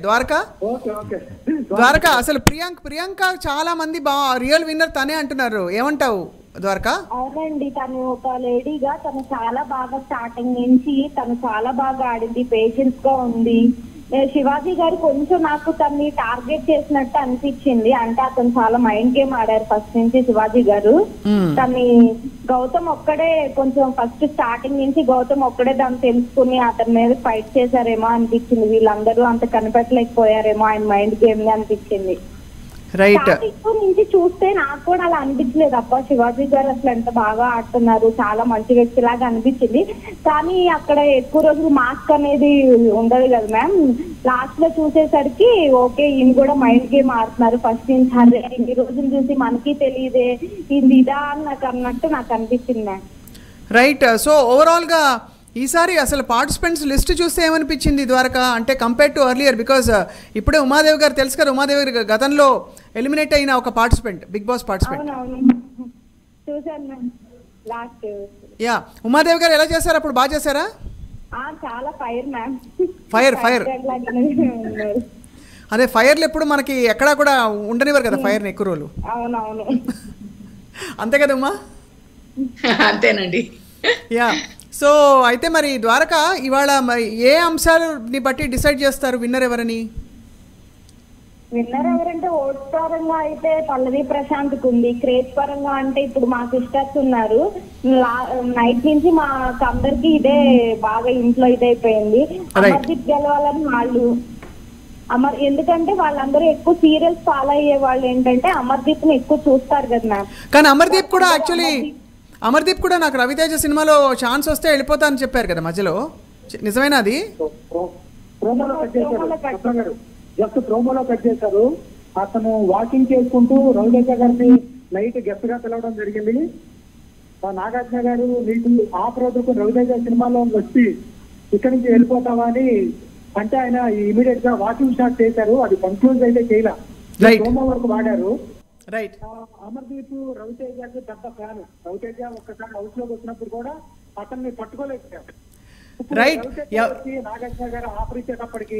ద్వారక అసలు ప్రియాంక చాలా మంది రియల్ విన్నర్ తనే అంటున్నారు, ఏమంటావు ద్వారక? అవునండి, తను ఒక లేడీగా తను చాలా బాగా స్టార్టింగ్ నుంచి తను చాలా బాగా ఆడింది, పేషెన్స్ గా ఉంది. శివాజీ గారు కొంచెం నాకు తన్ని టార్గెట్ చేసినట్టు అనిపించింది. అంటే అతను చాలా మైండ్ గేమ్ ఆడారు ఫస్ట్ నుంచి శివాజీ గారు. తన్ని గౌతమ్ ఒక్కడే కొంచెం ఫస్ట్ స్టార్టింగ్ నుంచి గౌతమ్ ఒక్కడే దాన్ని తెలుసుకుని అతని మీద ఫైట్ చేశారేమో అనిపించింది. వీళ్ళందరూ అంత కనిపెట్టలేకపోయారేమో ఆయన మైండ్ గేమ్ ని అనిపించింది. రైట్. స్టార్టింగ్ నుంచి చూస్తే నాకు కూడా అలా అనిపించలేదు, అబ్బా శివాజీ గారు అసలు ఎంత బాగా ఆడుతున్నారు, చాలా మంచి వ్యక్తి లాగా అనిపించింది. కానీ అక్కడ ఎక్కువ రోజులు మాస్క్ అనేది ఉండదు కదా మ్యామ్. లాస్ట్ లో చూసేసరికి ఓకే ఈయన కూడా మైండ్ గేమ్ ఆడుతున్నారు ఫస్ట్ నుంచి. అదే ఇన్ని రోజులు చూసి మనకి తెలియదే ఇది ఇదా అని నాకు అన్నట్టు నాకు అనిపించింది మ్యామ్. రైట్. సో ఓవరాల్గా ఈసారి అసలు పార్టిసిపెంట్స్ లిస్ట్ చూస్తే ఏమనిపించింది ద్వారక, అంటే కంపేర్ టు ఎర్లియర్? బికాజ్ ఇప్పుడే ఉమాదేవి గారు తెలుసు కదా, ఉమాదేవి గారు గతంలో ఎలిమినేట్ అయిన ఒక పార్టిసిపెంట్, బిగ్ బాస్ పార్టిసిపెంట్. అవునవును చూసాను మ్యామ్ లాస్ట్. యా, ఉమాదేవి గారు ఎలా చేశారు అప్పుడు, బాగా చేశారా? చాలా ఫైర్ మ్యామ్. ఫైర్ అదే ఫైర్లు ఎప్పుడు మనకి ఎక్కడా కూడా ఉండనివ్వరు కదా ఫైర్ని ఎక్కువ రోజులు. అవునవును అంతే కదా ఉమా? అంతేనండి. యా. సో అయితే మరి ద్వారక ఇవాళ మరి ఏ అంశాలని బట్టి డిసైడ్ చేస్తారు విన్నర్ ఎవరని? విన్నర్ ఎవరంటే ఓట్స్ పరంగా అయితే పల్లవి ప్రశాంత్కి ఉంది. క్రేజ్ పరంగా అంటే ఇప్పుడు మా సిస్టర్స్ ఉన్నారు. నైట్ నుంచి మాకు అందరికి ఇదే బాగా ఇంట్లో ఇదైపోయింది, అమర్దీప్ గెలవాలని వాళ్ళు. ఎందుకంటే వాళ్ళందరూ ఎక్కువ సీరియల్స్ ఫాలో అయ్యే వాళ్ళు ఏంటంటే అమర్దీప్ ని ఎక్కువ చూస్తారు కదా మ్యామ్. కానీ అమర్దీప్ కూడా యాక్చువల్లీ నాకు రవితేజ సినిమాలో ఛాన్స్ వస్తే వెళ్ళిపోతా అని చెప్పారు కదా మధ్యలో, నిజమేనా అది? జస్ట్ ప్రోమోలో కట్ చేశారు. అతను వాకింగ్ చేసుకుంటూ రవితేజ గారిని నైట్ గెస్ట్ గా పిలవడం జరిగింది. నాగార్జున గారు నీకు ఆఫ్ రోజుకు రవితేజ సినిమాలో వచ్చి ఇక్కడి నుంచి వెళ్ళిపోతావా అని అంటే ఆయన ఇమీడియట్ గా వాకింగ్ స్టార్ట్ చేశారు. అది కన్క్లూజ్ అయితే చేయలే, ప్రోమో వరకు వాడారు. రైట్. అమర్దీప్ రవితేజకి పెద్ద ఫ్యాన్. రవితేజ ఒక్కసారి హౌస్ లోకి వచ్చినప్పుడు కూడా అతన్ని పట్టుకోలేకపోయారు. రైట్. నాగార్జున గారు ఆఫర్ ఇచ్చేటప్పటికి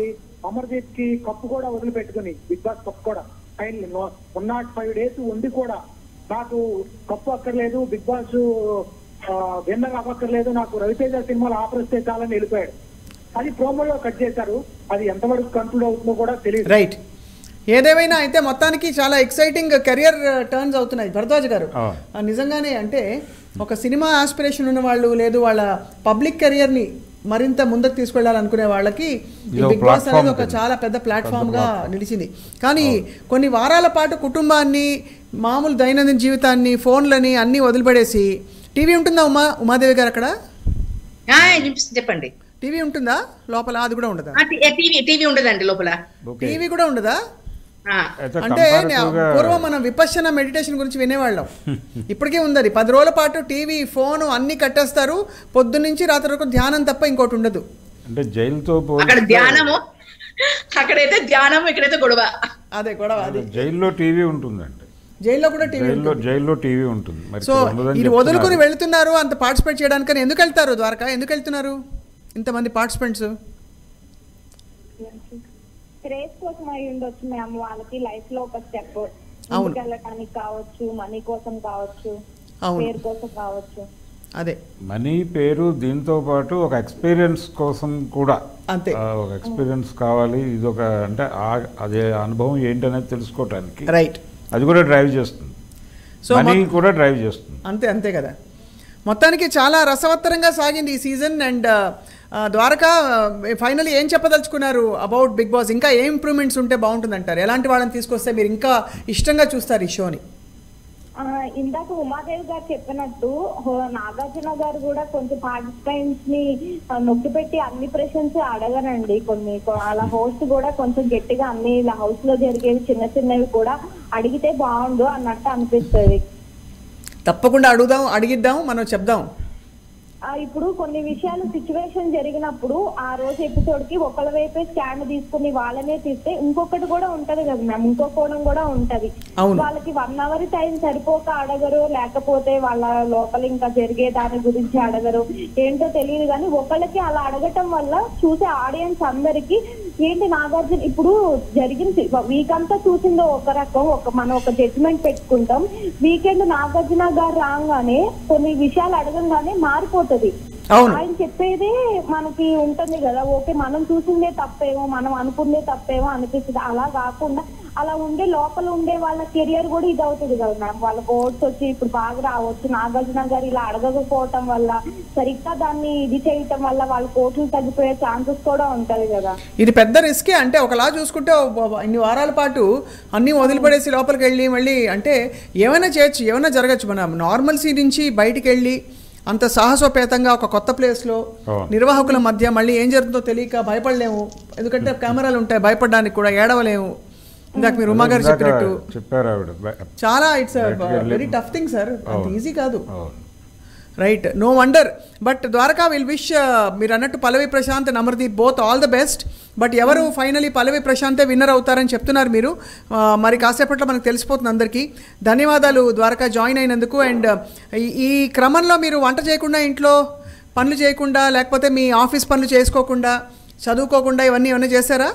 అమర్దీప్ కి కప్పు కూడా వదిలిపెట్టుకుని, బిగ్ బాస్ కప్పు కూడా ఆయన 105 days ఉండి కూడా నాకు కప్పు అక్కర్లేదు, బిగ్ బాస్ విన్నర్ అవ్వక్కర్లేదు, నాకు రవితేజ సినిమాలో ఆఫర్ ఇస్తే చాలని వెళ్ళిపోయాడు. అది ప్రోమోలో కట్ చేశారు. అది ఎంతవరకు కంక్లూడ్ అవుతుందో కూడా తెలియదు. రైట్. ఏదేమైనా అయితే మొత్తానికి చాలా ఎక్సైటింగ్ కెరియర్ టర్న్స్ అవుతున్నాయి భరద్వాజ్ గారు. నిజంగానే అంటే ఒక సినిమా ఆస్పిరేషన్ ఉన్న వాళ్ళు, లేదు వాళ్ళ పబ్లిక్ కెరియర్ని మరింత ముందుకు తీసుకెళ్లాలనుకునే వాళ్ళకి బిగ్ బాస్ అనేది ఒక చాలా పెద్ద ప్లాట్ఫామ్ గా నిలిచింది. కానీ కొన్ని వారాల పాటు కుటుంబాన్ని, మామూలు దైనందిన జీవితాన్ని, ఫోన్లని అన్నీ వదిలిపడేసి టీవీ ఉంటుందా ఉమాదేవి గారు అక్కడ? చెప్పండి. టీవీ ఉంటుందా లోపల? అది కూడా ఉండదా? టీవీ ఉండదండి లోపల. టీవీ కూడా ఉండదా? అంటే పూర్వం మనం విపశ్యన మెడిటేషన్ గురించి వినేవాళ్ళం, ఇప్పటికే ఉంది. 10 రోజుల పాటు టీవీ, ఫోన్ అన్ని కట్టేస్తారు, పొద్దు నుంచి రాత్రి వరకు ధ్యానం తప్ప ఇంకోటి ఉండదు. అంటే జైలుతో అక్కడ ధ్యానము, అక్కడైతే ధ్యానము, ఇక్కడైతే గొడవ. అదే గొడవ. అది జైల్లో టీవీ ఉంటుందండి, జైల్లో కూడా జైల్లో టీవీ ఉంటుంది. సో ఇది వదులుకుని వెళ్తున్నారు అంత పార్టిసిపేట్ చేయడానికి. ఎందుకు వెళ్తారు ద్వారకా, ఎందుకు వెళ్తున్నారు ఇంతమంది పార్టిసిపెంట్స్? క్రేజ్ కోసం అయి ఉండొచ్చు మ్యామ్, వాళ్ళకి లైఫ్ లో ఒక స్టెప్ వెళ్ళడానికి కావచ్చు, మనీ కోసం కావచ్చు, పేరు కోసం కావచ్చు. అదే మనీ, పేరు, దీంతో పాటు ఒక ఎక్స్పీరియన్స్ కోసం కూడా. అంతే, ఒక ఎక్స్పీరియన్స్ కావాలి. ఇది ఒక అంటే అదే అనుభవం ఏంటనేది తెలుసుకోవటానికి. రైట్. అది కూడా డ్రైవ్ చేస్తుంది, సో మనీ కూడా డ్రైవ్ చేస్తుంది. అంతే కదా. మొత్తానికి చాలా రసవత్తరంగా సాగింది ఈ సీజన్. అండ్ ద్వారకా ఫైనల్ ఏం చెప్పదలుచుకున్నారు అబౌట్ బిగ్ బాస్? ఇంకా ఏం ఇంప్రూవ్మెంట్స్ ఉంటే బాగుంటుందంటారు? ఎలాంటి వాళ్ళని తీసుకొస్తే మీరు ఇంకా ఇష్టంగా చూస్తారు ఈ షోని? ఇందాక ఉమాదేవి గారు చెప్పినట్టు నాగార్జున గారు కూడా కొంచెం పార్టిసిపెంట్స్ ని నొక్కి పెట్టి అన్ని ప్రశ్నలు అడగరండి. కొన్ని అలా హోస్ట్ కూడా కొంచెం గట్టిగా అన్ని ఇలా హౌస్ లో జరిగేవి చిన్న చిన్నవి కూడా అడిగితే బాగుండు అన్నట్టు అనిపిస్తుంది. తప్పకుండా అడిగిద్దాం, మనం చెప్దాం. ఇప్పుడు కొన్ని విషయాలు సిచ్యువేషన్ జరిగినప్పుడు ఆ రోజు ఎపిసోడ్ కి ఒకళ్ళ వైపే స్టాండ్ తీసుకుని వాళ్ళనే తీస్తే ఇంకొకటి కూడా ఉంటది కదా మ్యామ్, ఇంకో కోణం కూడా ఉంటది. వాళ్ళకి 1 hour టైం సరిపోక అడగరు, లేకపోతే వాళ్ళ లోపల ఇంకా జరిగే దాని గురించి అడగరు, ఏంటో తెలియదు. కానీ ఒకళ్ళకి అలా అడగటం వల్ల చూసే ఆడియన్స్ అందరికి ఏంటి నాగార్జున ఇప్పుడు జరిగింది వీక్ అంతా చూసిందో ఒక రకం, మనం ఒక జడ్జిమెంట్ పెట్టుకుంటాం. వీకెండ్ నాగార్జున గారు రాగానే కొన్ని విషయాలు అడగంగానే మారిపోతుంది. ఆయన చెప్పేదే మనకి ఉంటుంది కదా, ఓకే మనం చూసిందే తప్పేమో, మనం అనుకుందే తప్పేమో అనిపిస్తుంది. అలా కాకుండా అలా ఉండే లోపల ఉండే వాళ్ళ కెరియర్ కూడా ఇది అవుతుంది కదా మ్యామ్. వాళ్ళకి ఓట్స్ వచ్చి ఇప్పుడు బాగా రావచ్చు, నాగార్జున గారు ఇలా అడగకపోవటం వల్ల, సరిగ్గా దాన్ని ఇది చేయటం వల్ల వాళ్ళ ఓట్లు తగ్గిపోయే ఛాన్సెస్ కూడా ఉంటది కదా. ఇది పెద్ద రిస్కే. అంటే ఒకలా చూసుకుంటే ఇన్ని వారాల పాటు అన్నీ వదిలిపడేసి లోపలికి వెళ్ళి మళ్ళీ అంటే ఏమైనా చేయొచ్చు, ఏమైనా జరగచ్చు. మన నార్మల్సీ నుంచి బయటికి వెళ్ళి అంత సాహసోపేతంగా ఒక కొత్త ప్లేస్లో నిర్వాహకుల మధ్య మళ్ళీ ఏం జరుగుతుందో తెలియక భయపడలేము. ఎందుకంటే కెమెరాలు ఉంటాయి, భయపడడానికి కూడా ఏడవలేము. ఇందాక మీరు ఉమా గారు చెప్పినట్టు చెప్పారు ఆవిడ. చాలా it's very tough thing sir, అంత ఈజీ కాదు. Right, no wonder. But Dwaraka will wish మీరు అన్నట్టు Pallavi Prashanth and Amardeep both all the best. But ఎవరు ఫైనలీ పల్లవి ప్రశాంతే విన్నర్ అవుతారని చెప్తున్నారు మీరు. మరి కాసేపట్లో మనకు తెలిసిపోతుంది అందరికీ. ధన్యవాదాలు ద్వారకా జాయిన్ అయినందుకు. అండ్ ఈ క్రమంలో మీరు వంట చేయకుండా, ఇంట్లో పనులు చేయకుండా, లేకపోతే మీ ఆఫీస్ పనులు చేసుకోకుండా, చదువుకోకుండా ఇవన్నీ ఏమైనా చేశారా?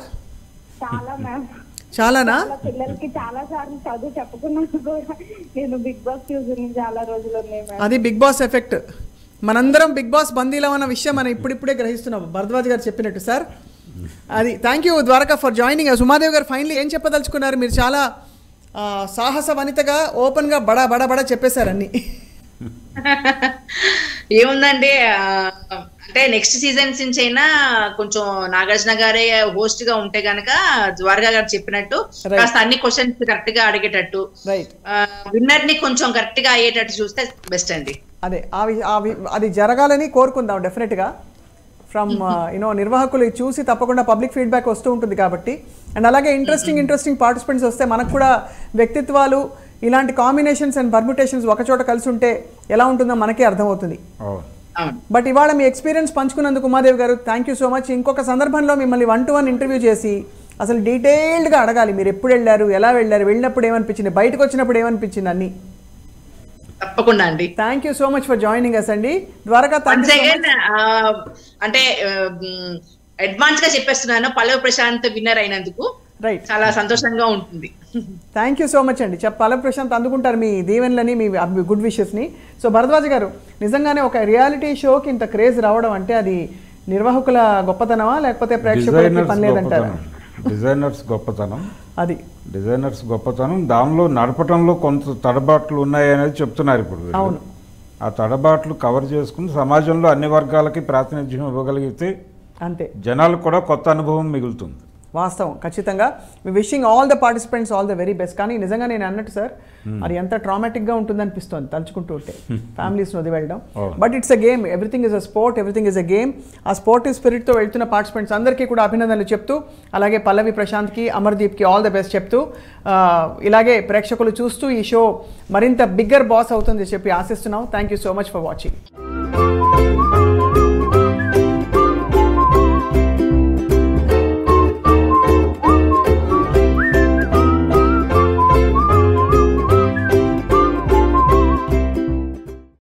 చాలా మ్యామ్, చాలానా? పిల్లలకి చాలా సార్లు చదువు చెప్పుకున్నాను కూడా. నేను బిగ్ బాస్ చూసిన చాలా రోజులు ఉన్నాయి మ్యామ్. అది బిగ్ బాస్ ఎఫెక్ట్. మనందరం బిగ్ బాస్ బందీలో ఉన్న విషయం మనం ఇప్పుడిప్పుడే గ్రహిస్తున్నాం, భరద్వాజ్ గారు చెప్పినట్టు సార్. అది thank you Dwaraka for joining. Umadevi garu finally ఏం చెప్పదలుచుకున్నారు? మీరు చాలా సాహస వనితగా ఓపెన్గా బడా బడా బడా చెప్పేశారు అన్ని. ఏముందండి, అంటే నెక్స్ట్ సీజన్స్ నుంచి అయినా కొంచెం నాగార్జున గారే హోస్ట్ గా ఉంటే గనక ద్వారకా గారు చెప్పినట్టు కాస్త అన్ని క్వశ్చన్స్ కరెక్ట్ గా అడిగేటట్టు, విన్నర్ ని కొంచెం కరెక్ట్ గా అయ్యేటట్టు చూస్తే బెస్ట్ అండి. అదే అది జరగాలని కోరుకుందాం డెఫినెట్గా. ఫ్రమ్ నిర్వాహకులు చూసి తప్పకుండా పబ్లిక్ ఫీడ్బ్యాక్ వస్తూ ఉంటుంది కాబట్టి. అండ్ అలాగే ఇంట్రెస్టింగ్ పార్టిసిపెంట్స్ వస్తే మనకు కూడా వ్యక్తిత్వాలు, ఇలాంటి కాంబినేషన్స్ అండ్ పర్ముటేషన్స్ ఒకచోట కలిసి ఉంటే ఎలా ఉంటుందో మనకే అర్థమవుతుంది. బట్ ఇవాళ మీ ఎక్స్పీరియన్స్ పంచుకున్నందుకు ఉమాదేవి గారు థ్యాంక్ యూ సో మచ్. ఇంకొక సందర్భంలో మిమ్మల్ని 1-to-1 ఇంటర్వ్యూ చేసి అసలు డీటెయిల్డ్గా అడగాలి, మీరు ఎప్పుడు వెళ్ళారు, ఎలా వెళ్ళారు, వెళ్ళినప్పుడు ఏమనిపించింది, బయటకు వచ్చినప్పుడు ఏమనిపించింది అన్ని. తప్పకుండా అండి. Thank you so much for joining us అండి. ద్వారకా అంటే అడ్వాన్స్ గా చెప్పేస్తున్నాను, పల్లవి ప్రశాంత్ విన్నర్ అయినందుకు రైట్, చాలా సంతోషంగా ఉంటుంది. థ్యాంక్ యూ సో మచ్ అండి. పల్లవి ప్రశాంత్ అందుకుంటారు మీ దీవెనలని, మీ గుడ్ విషెస్ని. సో భరద్వాజ్ గారు, నిజంగానే ఒక రియాలిటీ షోకి ఇంత క్రేజ్ రావడం అంటే అది నిర్వాహకుల గొప్పతనమా, లేకపోతే ప్రేక్షకులకి పని లేదంటారా? డిజైనర్స్ గొప్పతనం. అది డిజైనర్స్ గొప్పతనం. దానిలో నడపటంలో కొంత తడబాట్లు ఉన్నాయి అనేది చెప్తున్నారు ఇప్పుడు. అవును, ఆ తడబాట్లు కవర్ చేసుకుని సమాజంలో అన్ని వర్గాలకి ప్రాతినిధ్యం ఇవ్వగలిగితే అంతే, జనాలకు కూడా కొత్త అనుభవం మిగులుతుంది. వాస్తవం, ఖచ్చితంగా. మీ wishing all the participants all the very best. కానీ నిజంగా నేను అన్నట్టు సార్, అది ఎంత ట్రామాటిక్గా ఉంటుంది అనిపిస్తుంది తలుచుకుంటూ ఉంటే, ఫ్యామిలీస్ని వదిలి వెళ్ళడం. But it's a game, everything is a sport, everything is a game. ఆ స్పోర్టివ్ స్పిరిట్తో వెళ్తున్న పార్టిసిపెంట్స్ అందరికీ కూడా అభినందనలు చెప్తూ, అలాగే పల్లవి ప్రశాంత్కి, అమర్దీప్కి ఆల్ ద బెస్ట్ చెప్తూ, ఇలాగే ప్రేక్షకులు చూస్తూ ఈ షో మరింత బిగ్గర్ బాస్ అవుతుంది చెప్పి ఆశిస్తున్నాం. Thank you so much for watching.